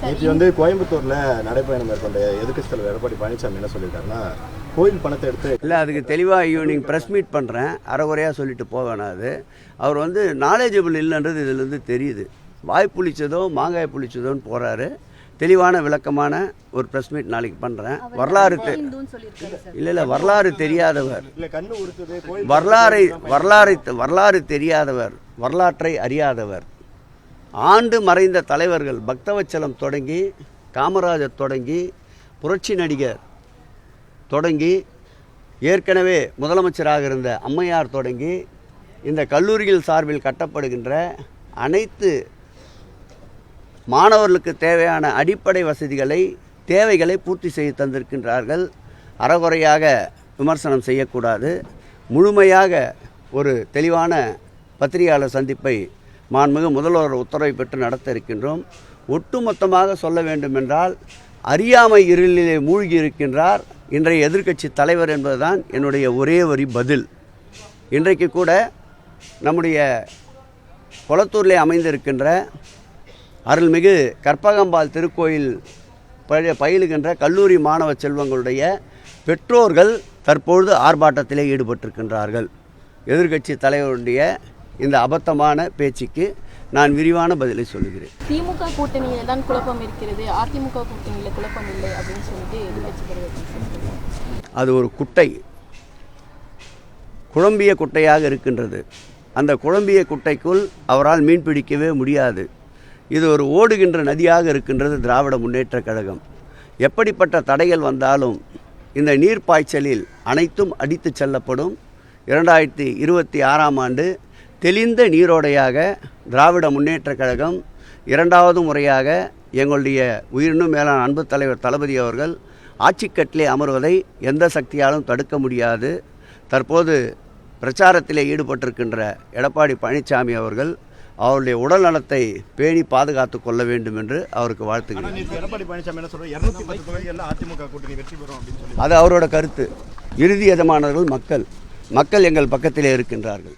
நேற்று வந்து கோயம்புத்தூர்ல நடைபயணம் மேற்கொண்ட எதிர்க்கட்சி தலைவர் எடப்பாடி பழனிசாமி என்ன சொல்லியிருக்காருன்னா, கோயில் பணத்தை எடுத்து இல்லை, அதுக்கு தெளிவாக ஈவினிங் ப்ரெஸ் மீட் பண்ணுறேன், அரைகுறையாக சொல்லிட்டு போவேணா. அது அவர் வந்து நாலேஜபிள் இல்லைன்றது இதுலேருந்து தெரியுது. வாய் புளிச்சதோ மாங்காய் புளிச்சதோன்னு போகிறாரு. தெளிவான விளக்கமான ஒரு ப்ரெஸ் மீட் நாளைக்கு பண்ணுறேன். வரலாறு தெரியாதவர், வரலாறு தெரியாதவர், வரலாற்றை அறியாதவர். ஆண்டு மறைந்த தலைவர்கள் பக்தவச்சலம் தொடங்கி, காமராஜர் தொடங்கி, புரட்சி நடிகர் தொடங்கி, ஏற்கனவே முதலமைச்சராக இருந்த அம்மையார் தொடங்கி, இந்த கல்லூரிகள் சார்பில் கட்டப்படுகின்ற அனைத்து மாணவர்களுக்கு தேவையான அடிப்படை தேவைகளை பூர்த்தி செய்து தந்திருக்கின்றார்கள். அறகுறையாக விமர்சனம் செய்யக்கூடாது. முழுமையாக ஒரு தெளிவான பத்திரிகையாளர் சந்திப்பை மாண்புமிகு முதல்வர் உத்தரவை பெற்று நடத்த இருக்கின்றோம். ஒட்டுமொத்தமாக சொல்ல வேண்டுமென்றால் அறியாமை இருளிலே மூழ்கி இருக்கின்றார் இன்றைய எதிர்க்கட்சி தலைவர் என்பதுதான் என்னுடைய ஒரே வரி பதில். இன்றைக்கு கூட நம்முடைய கொளத்தூரிலே அமைந்திருக்கின்ற அருள்மிகு கற்பகம்பாள் திருக்கோயில் பயிலுகின்ற கல்லூரி மாணவ செல்வங்களுடைய பெற்றோர்கள் தற்பொழுது ஆர்ப்பாட்டத்திலே ஈடுபட்டிருக்கின்றார்கள். எதிர்க்கட்சி தலைவருடைய இந்த அபத்தமான பேச்சுக்கு நான் விரிவான பதிலை சொல்லுகிறேன். திமுக கூட்டணியில் தான் குழப்பம் இருக்கிறது, அதிமுக கூட்டணியில் குழப்பம் இல்லை அப்படின்னு சொல்லிட்டு எதிர்க்கட்சி தலைவர் அது ஒரு குட்டை, குழம்பிய குட்டையாக இருக்கின்றது. அந்த குழம்பிய குட்டைக்குள் அவரால் மீன் பிடிக்கவே முடியாது. இது ஒரு ஓடுகின்ற நதியாக இருக்கின்றது திராவிட முன்னேற்றக் கழகம். எப்படிப்பட்ட தடைகள் வந்தாலும் இந்த நீர்ப்பாய்ச்சலில் அனைத்தும் அடித்து செல்லப்படும். 2026ஆம் ஆண்டு தெளிந்த நீரோடையாக திராவிட முன்னேற்றக் கழகம் இரண்டாவது முறையாக எங்களுடைய உயிரினும் மேலான அன்பு தலைவர் தளபதி அவர்கள் ஆட்சிக்கட்டிலே அமர்வதை எந்த சக்தியாலும் தடுக்க முடியாது. தற்போது பிரச்சாரத்திலே ஈடுபட்டிருக்கின்ற எடப்பாடி பழனிசாமி அவர்கள் அவருடைய உடல் நலத்தை பேணி பாதுகாத்து கொள்ள வேண்டும் என்று அவருக்கு வாழ்த்துகிறேன். அது அவரோட கருத்து. இறுதி எஜமானர்கள் மக்கள் எங்கள் பக்கத்திலே இருக்கின்றார்கள்.